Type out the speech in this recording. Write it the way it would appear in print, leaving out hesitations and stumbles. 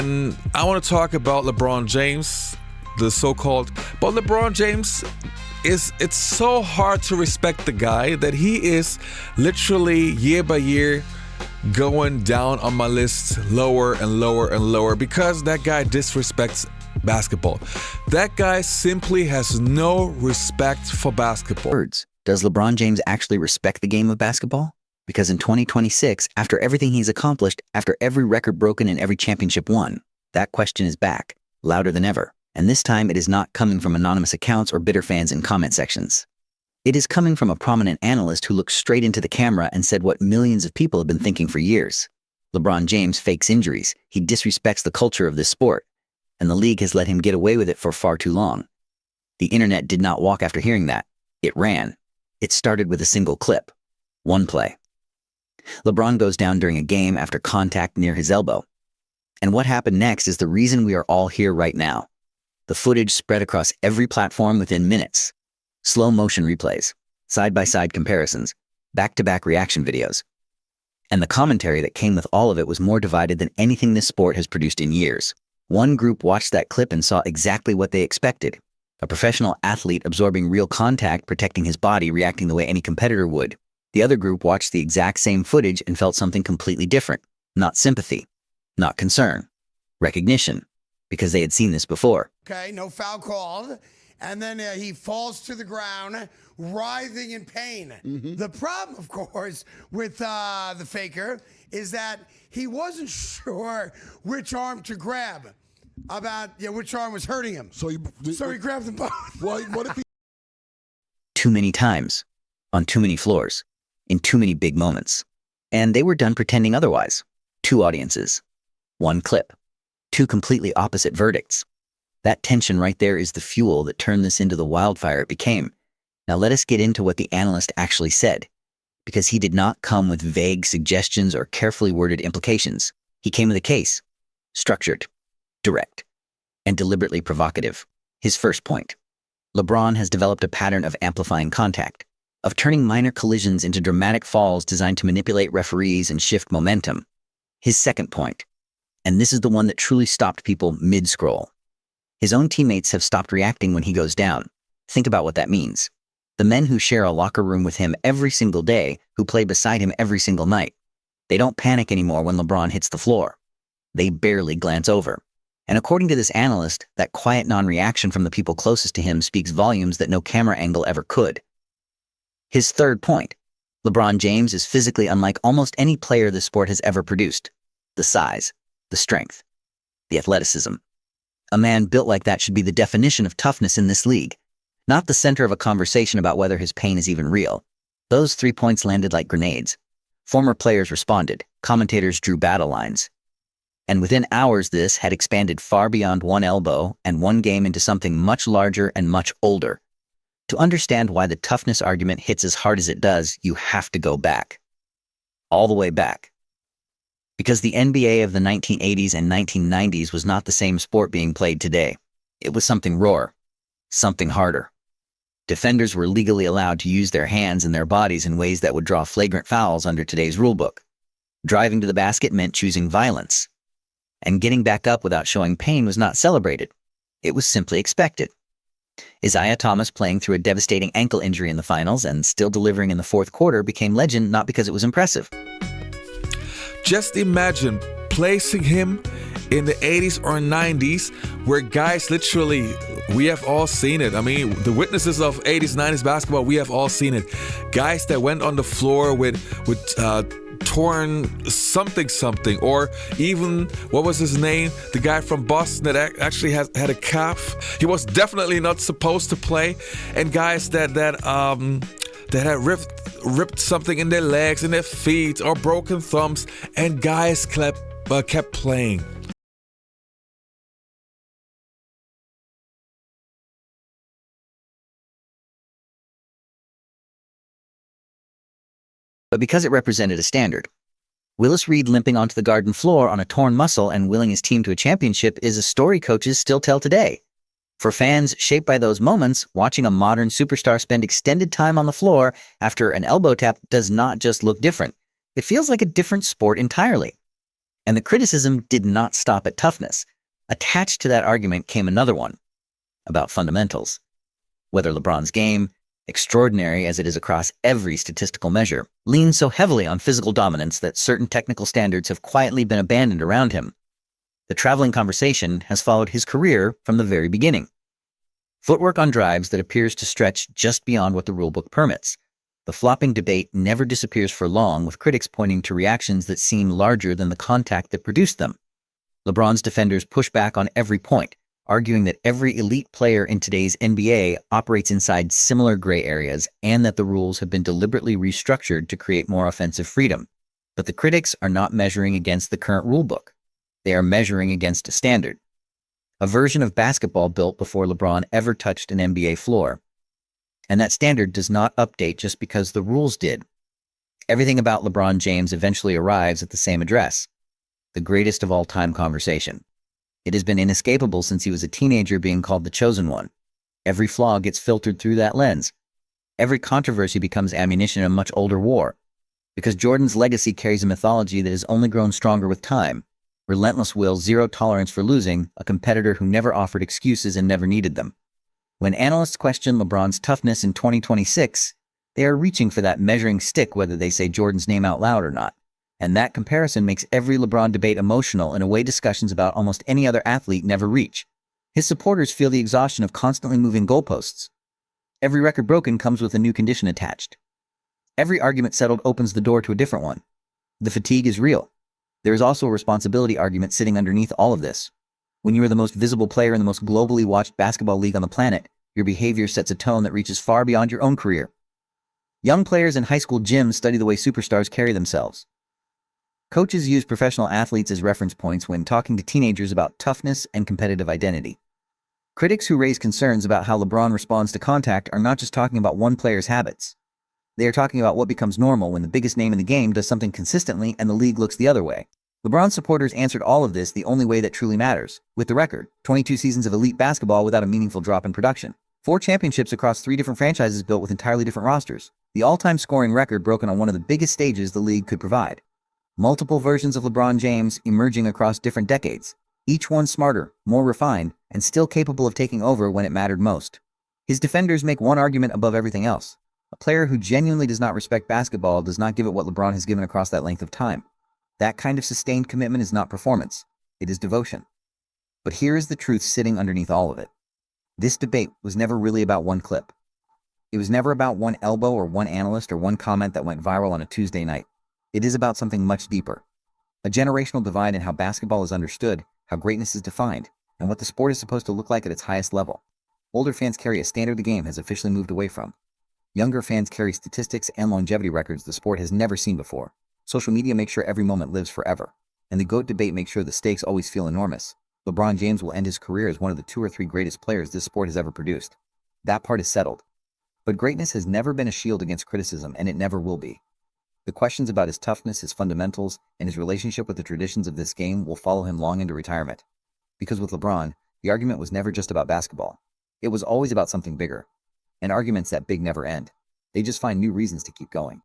And I want to talk about LeBron James, the so-called, but LeBron James it's so hard to respect the guy that he is literally year by year going down on my list lower and lower and lower because that guy disrespects basketball. That guy simply has no respect for basketball. Words. Does LeBron James actually respect the game of basketball? Because in 2026, after everything he's accomplished, after every record broken and every championship won, that question is back, louder than ever. And this time it is not coming from anonymous accounts or bitter fans in comment sections. It is coming from a prominent analyst who looked straight into the camera and said what millions of people have been thinking for years. LeBron James fakes injuries, he disrespects the culture of this sport, and the league has let him get away with it for far too long. The internet did not walk after hearing that. It ran. It started with a single clip. One play. LeBron goes down during a game after contact near his elbow. And what happened next is the reason we are all here right now. The footage spread across every platform within minutes. Slow motion replays, side-by-side comparisons, back-to-back reaction videos. And the commentary that came with all of it was more divided than anything this sport has produced in years. One group watched that clip and saw exactly what they expected. A professional athlete absorbing real contact, protecting his body, reacting the way any competitor would. The other group watched the exact same footage and felt something completely different. Not sympathy, not concern, recognition, because they had seen this before. Okay, no foul called. And then he falls to the ground, writhing in pain. The problem, of course, with the faker is that he wasn't sure which arm to grab, which arm was hurting him. So he grabbed them both. What if he... Too many times, on too many floors, in too many big moments. And they were done pretending otherwise. Two audiences, one clip, two completely opposite verdicts. That tension right there is the fuel that turned this into the wildfire it became. Now let us get into what the analyst actually said, because he did not come with vague suggestions or carefully worded implications. He came with a case, structured, direct, and deliberately provocative. His first point: LeBron has developed a pattern of amplifying contact, of turning minor collisions into dramatic falls designed to manipulate referees and shift momentum. His second point, and this is the one that truly stopped people mid-scroll: his own teammates have stopped reacting when he goes down. Think about what that means. The men who share a locker room with him every single day, who play beside him every single night, they don't panic anymore when LeBron hits the floor. They barely glance over. And according to this analyst, that quiet non-reaction from the people closest to him speaks volumes that no camera angle ever could. His third point: LeBron James is physically unlike almost any player this sport has ever produced. The size, the strength, the athleticism. A man built like that should be the definition of toughness in this league, not the center of a conversation about whether his pain is even real. Those 3 points landed like grenades. Former players responded, commentators drew battle lines. And within hours this had expanded far beyond one elbow and one game into something much larger and much older. To understand why the toughness argument hits as hard as it does, you have to go back. All the way back. Because the NBA of the 1980s and 1990s was not the same sport being played today. It was something rawer, something harder. Defenders were legally allowed to use their hands and their bodies in ways that would draw flagrant fouls under today's rulebook. Driving to the basket meant choosing violence. And getting back up without showing pain was not celebrated. It was simply expected. Isaiah Thomas playing through a devastating ankle injury in the finals and still delivering in the fourth quarter became legend not because it was impressive. Just imagine placing him in the 80s or 90s where guys literally, we have all seen it. I mean, the witnesses of 80s, 90s basketball, we have all seen it. Guys that went on the floor with torn something, or even, what was his name? The guy from Boston that actually had a calf. He was definitely not supposed to play. And guys that had ripped something in their legs, in their feet, or broken thumbs, and guys kept playing. But because it represented a standard. Willis Reed limping onto the garden floor on a torn muscle and willing his team to a championship is a story coaches still tell today. For fans shaped by those moments, watching a modern superstar spend extended time on the floor after an elbow tap does not just look different. It feels like a different sport entirely. And the criticism did not stop at toughness. Attached to that argument came another one about fundamentals. Whether LeBron's game, extraordinary as it is across every statistical measure, leans so heavily on physical dominance that certain technical standards have quietly been abandoned around him. The traveling conversation has followed his career from the very beginning. Footwork on drives that appears to stretch just beyond what the rulebook permits. The flopping debate never disappears for long, with critics pointing to reactions that seem larger than the contact that produced them. LeBron's defenders push back on every point, arguing that every elite player in today's NBA operates inside similar gray areas and that the rules have been deliberately restructured to create more offensive freedom. But the critics are not measuring against the current rulebook. They are measuring against a standard, a version of basketball built before LeBron ever touched an NBA floor. And that standard does not update just because the rules did. Everything about LeBron James eventually arrives at the same address, the greatest of all time conversation. It has been inescapable since he was a teenager, being called the chosen one. Every flaw gets filtered through that lens. Every controversy becomes ammunition in a much older war. Because Jordan's legacy carries a mythology that has only grown stronger with time. Relentless will, zero tolerance for losing, a competitor who never offered excuses and never needed them. When analysts question LeBron's toughness in 2026, they are reaching for that measuring stick, whether they say Jordan's name out loud or not. And that comparison makes every LeBron debate emotional in a way discussions about almost any other athlete never reach. His supporters feel the exhaustion of constantly moving goalposts. Every record broken comes with a new condition attached. Every argument settled opens the door to a different one. The fatigue is real. There is also a responsibility argument sitting underneath all of this. When you are the most visible player in the most globally watched basketball league on the planet, your behavior sets a tone that reaches far beyond your own career. Young players in high school gyms study the way superstars carry themselves. Coaches use professional athletes as reference points when talking to teenagers about toughness and competitive identity. Critics who raise concerns about how LeBron responds to contact are not just talking about one player's habits. They are talking about what becomes normal when the biggest name in the game does something consistently and the league looks the other way. LeBron's supporters answered all of this the only way that truly matters, with the record: 22 seasons of elite basketball without a meaningful drop in production. 4 championships across 3 different franchises built with entirely different rosters. The all-time scoring record broken on one of the biggest stages the league could provide. Multiple versions of LeBron James emerging across different decades, each one smarter, more refined, and still capable of taking over when it mattered most. His defenders make one argument above everything else. A player who genuinely does not respect basketball does not give it what LeBron has given across that length of time. That kind of sustained commitment is not performance. It is devotion. But here is the truth sitting underneath all of it. This debate was never really about one clip. It was never about one elbow or one analyst or one comment that went viral on a Tuesday night. It is about something much deeper. A generational divide in how basketball is understood, how greatness is defined, and what the sport is supposed to look like at its highest level. Older fans carry a standard the game has officially moved away from. Younger fans carry statistics and longevity records the sport has never seen before. Social media makes sure every moment lives forever. And the GOAT debate makes sure the stakes always feel enormous. LeBron James will end his career as one of the 2 or 3 greatest players this sport has ever produced. That part is settled. But greatness has never been a shield against criticism, and it never will be. The questions about his toughness, his fundamentals, and his relationship with the traditions of this game will follow him long into retirement. Because with LeBron, the argument was never just about basketball. It was always about something bigger. And arguments that big never end. They just find new reasons to keep going.